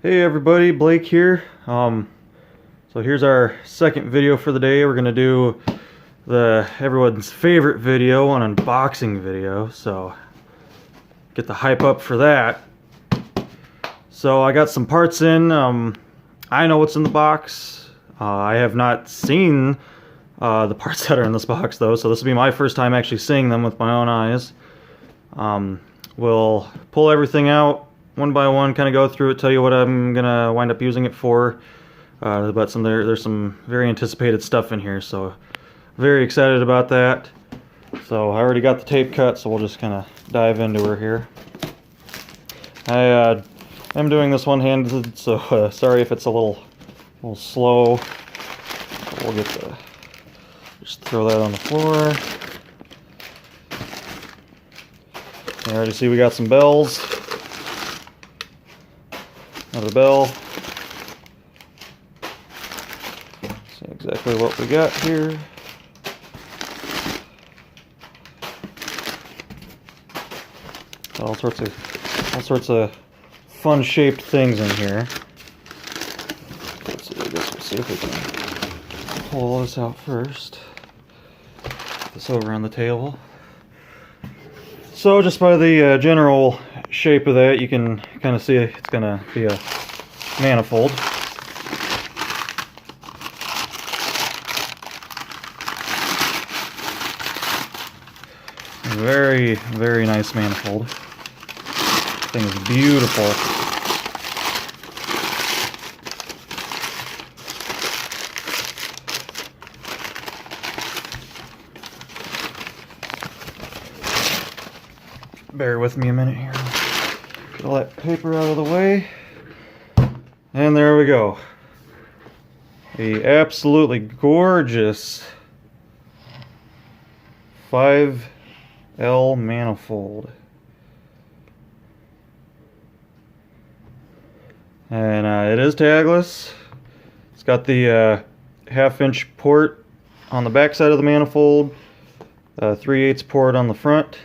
Hey everybody, Blake here. So here's our second video for the day. We're gonna do everyone's favorite video, an unboxing video. So get the hype up for that. So I got some parts in. I know what's in the box. I have not seen the parts that are in this box though, so this will be my first time actually seeing them with my own eyes. We'll pull everything out one by one, kind of go through it, tell you what I'm gonna wind up using it for. But there's some very anticipated stuff in here, so very excited about that. So I already got the tape cut, so we'll just kind of dive into her here. I am doing this one-handed, so sorry if it's a little slow. We'll just throw that on the floor. You already see we got some bells. Another bell. See exactly what we got here. All sorts of fun shaped things in here. Let's see, I guess we'll see if we can pull this out first. Put this over on the table. So just by the general shape of that, you can kind of see it's going to be a manifold. Very, very nice manifold. This thing is beautiful. Bear with me a minute here. Get all that paper out of the way. And there we go. A absolutely gorgeous 5L manifold. And it is tagless. It's got the half-inch port on the back side of the manifold, 3/8 port on the front.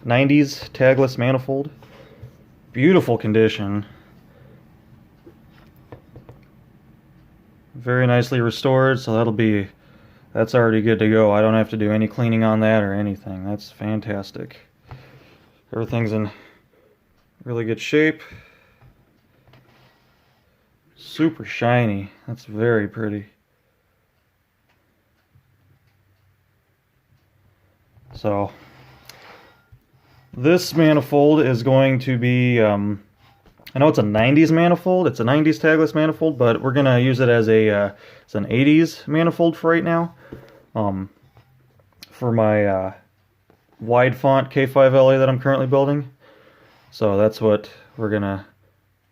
90s tagless manifold. Beautiful condition. Very nicely restored, so that's already good to go. I don't have to do any cleaning on that or anything. That's fantastic. Everything's in really good shape. Super shiny. That's very pretty. So this manifold is going to be, I know it's a 90s manifold, it's a 90s tagless manifold, but we're going to use it as it's an 80s manifold for right now. For my wide font K5LA that I'm currently building. So that's what we're going to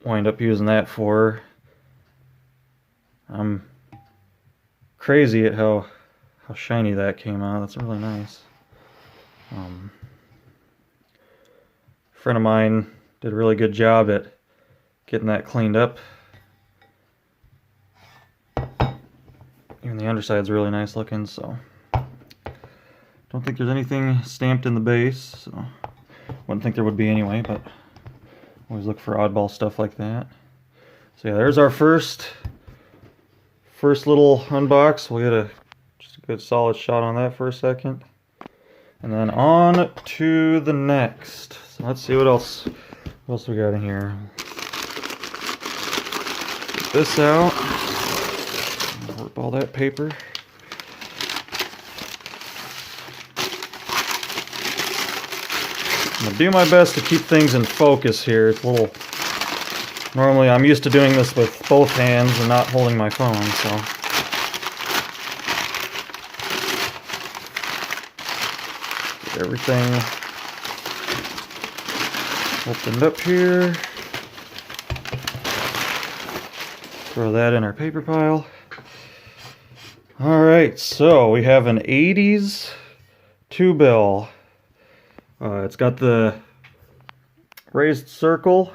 wind up using that for. I'm crazy at how shiny that came out. That's really nice. A friend of mine did a really good job at getting that cleaned up. Even the underside's really nice looking, so don't think there's anything stamped in the base, so wouldn't think there would be anyway, but always look for oddball stuff like that. So yeah, there's our first little unbox. We'll get just a good solid shot on that for a second. And then on to the next. So let's see what else we got in here. Get this out. Rip all that paper. I'm gonna do my best to keep things in focus here. It's a little. Normally I'm used to doing this with both hands and not holding my phone, so. Everything opened up here. Throw that in our paper pile. Alright, so we have an 80s 2-bill. It's got the raised circle.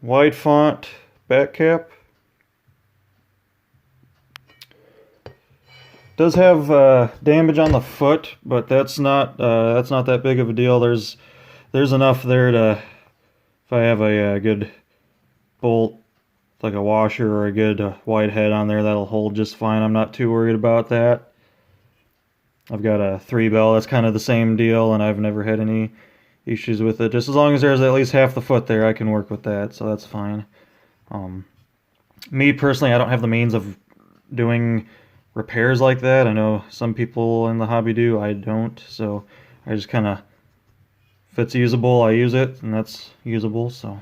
Wide font back cap. does have damage on the foot, but that's not that big of a deal. There's enough there to, if I have a good bolt, like a washer or a good wide head on there, that'll hold just fine. I'm not too worried about that. I've got a 3-bell, that's kind of the same deal, and I've never had any issues with it. Just as long as there's at least half the foot there, I can work with that, so that's fine. Me personally, I don't have the means of doing repairs like that. I know some people in the hobby do, I don't, so I just kind of, if it's usable, I use it, and that's usable, so.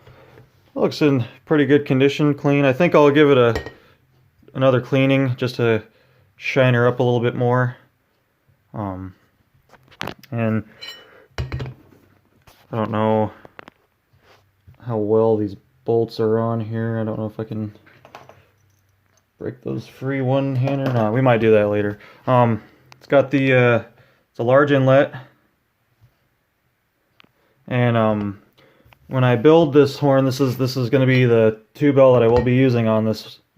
It looks in pretty good condition, clean. I think I'll give it another cleaning just to shine her up a little bit more. And I don't know how well these bolts are on here. I don't know if I can break those free one-handed or not. We might do that later. It's got the it's a large inlet, and when I build this horn, this is going to be the 2-bell that I will be using on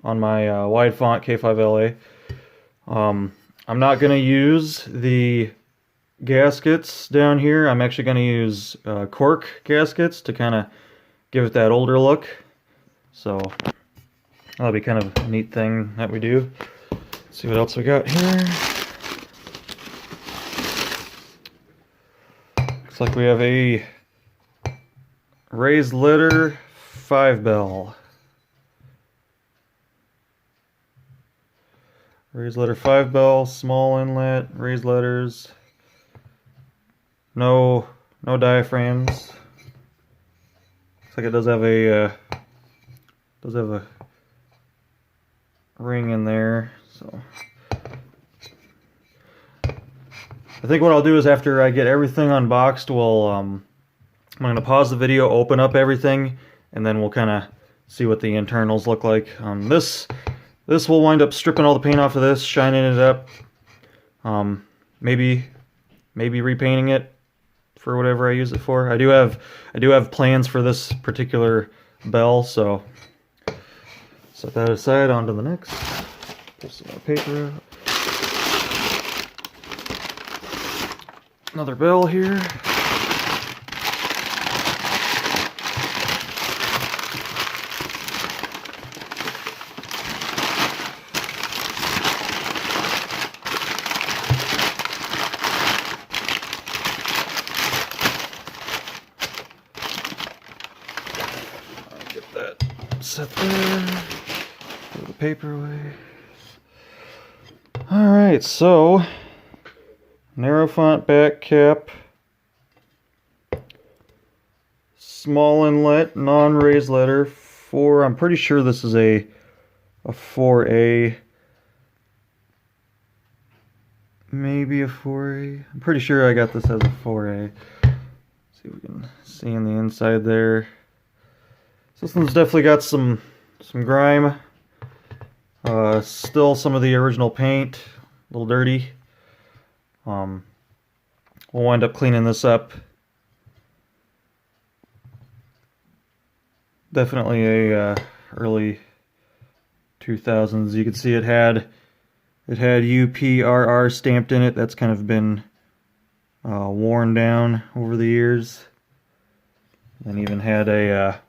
my wide font K5LA. I'm not going to use the gaskets down here. I'm actually going to use cork gaskets to kind of give it that older look. So that'll be kind of a neat thing that we do. Let's see what else we got here. Looks like we have a raised letter 5-bell. Raised letter 5-bell, small inlet, raised letters. No diaphragms. Looks like it does have a ring in there. So I think what I'll do is after I get everything unboxed, I'm going to pause the video, open up everything, and then we'll kind of see what the internals look like. This will wind up stripping all the paint off of this, shining it up, maybe repainting it for whatever I use it for. I do have plans for this particular bell, so set that aside. On to the next. Pull some more paper out. Another bell here. Get that set there. Throw the paper away. Alright, so narrow font back cap, small inlet, non-raised letter, 4. I'm pretty sure this is a 4A. Maybe a 4A. I'm pretty sure I got this as a 4A. See if we can see in the inside there. So this one's definitely got some grime. Still some of the original paint, a little dirty. We'll wind up cleaning this up. Definitely a early 2000s. You can see it had UPRR stamped in it. That's kind of been worn down over the years. And even had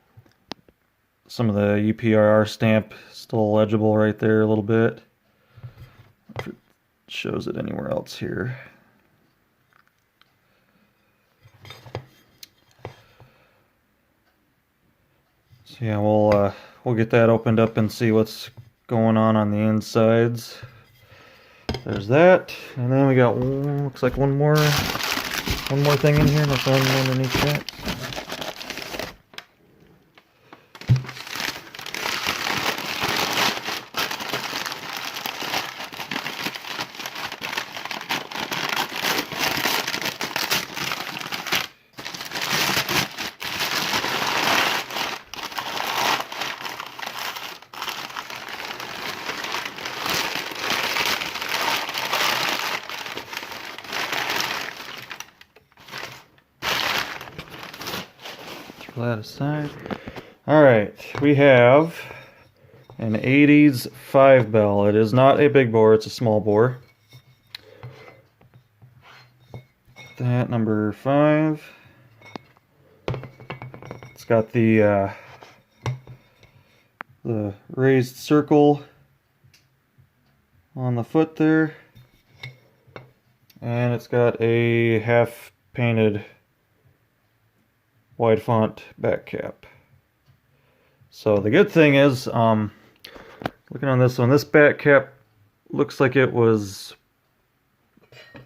some of the UPRR stamp still legible right there a little bit. If it shows it anywhere else here. So yeah, we'll get that opened up and see what's going on the insides. There's that, and then we got looks like one more thing in here. Nothing underneath that. Throw that aside. Alright, we have an 80s 5 bell. It is not a big bore, it's a small bore. That number 5. It's got the raised circle on the foot there, and it's got a half painted wide font back cap. So the good thing is, looking on this one, this back cap looks like it was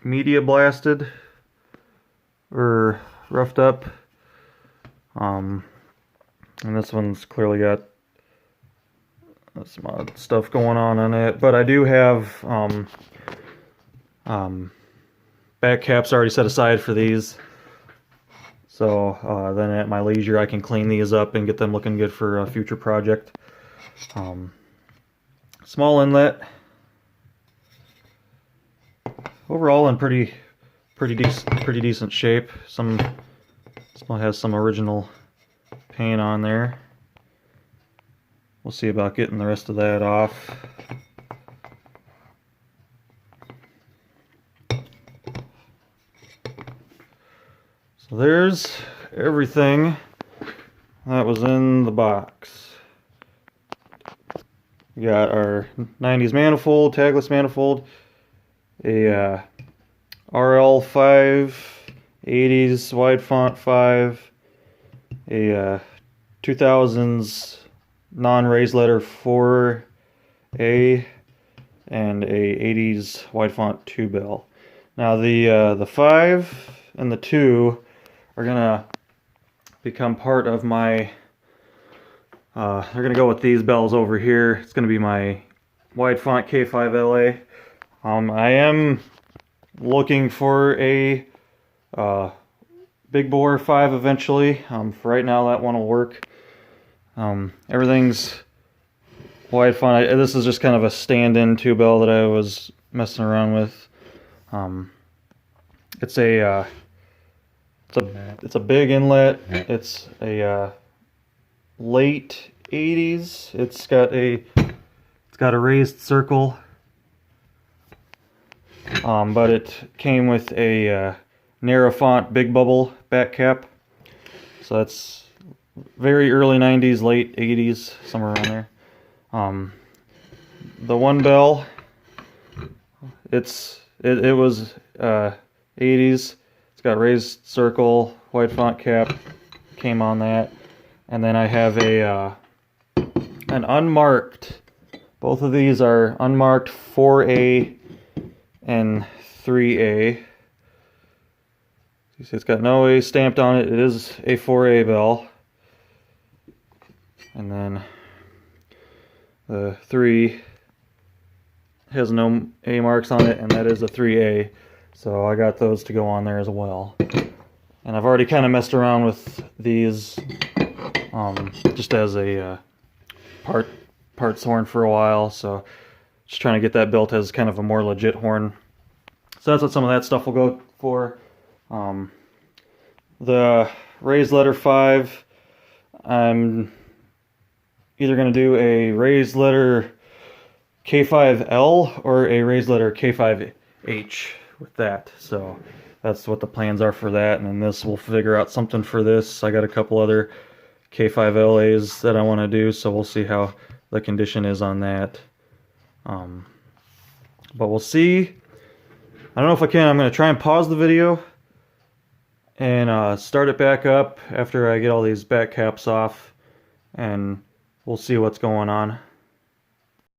media blasted or roughed up, and this one's clearly got some odd stuff going on it. But I do have back caps already set aside for these, so then at my leisure I can clean these up and get them looking good for a future project. Small inlet, overall in pretty decent shape. This one has some original paint on there. We'll see about getting the rest of that off. So there's everything that was in the box. We got our 90s manifold, tagless manifold, a RL5, 80s wide font 5, a 2000s non-raised letter 4A, and a 80s wide font 2 bell. Now the 5 and the 2 are gonna become part of my they're gonna go with these bells over here. It's gonna be my wide font K5LA. I am looking for a big bore 5 eventually. For right now that one will work. Everything's wide font. This is just kind of a stand-in 2 bell that I was messing around with. It's a big inlet. It's a late 80s. It's got a raised circle, but it came with a narrow font big bubble back cap. So that's very early 90s, late 80s, somewhere around there. The 1 bell, it was 80s. It's got raised circle, white font cap, came on that. And then I have an unmarked, both of these are unmarked 4A and 3A. You see it's got no A stamped on it. It is a 4A bell. And then the 3 has no A marks on it, and that is a 3A. So I got those to go on there as well. And I've already kind of messed around with these just as a parts horn for a while. So just trying to get that built as kind of a more legit horn. So that's what some of that stuff will go for. The raised letter 5, I'm either going to do a raised letter K5L or a raised letter K5H with that. So that's what the plans are for that. And then this, we'll figure out something for this. I got a couple other K5LAs that I want to do, so we'll see how the condition is on that. But we'll see. I don't know if I can. I'm going to try and pause the video and start it back up after I get all these back caps off, and we'll see what's going on.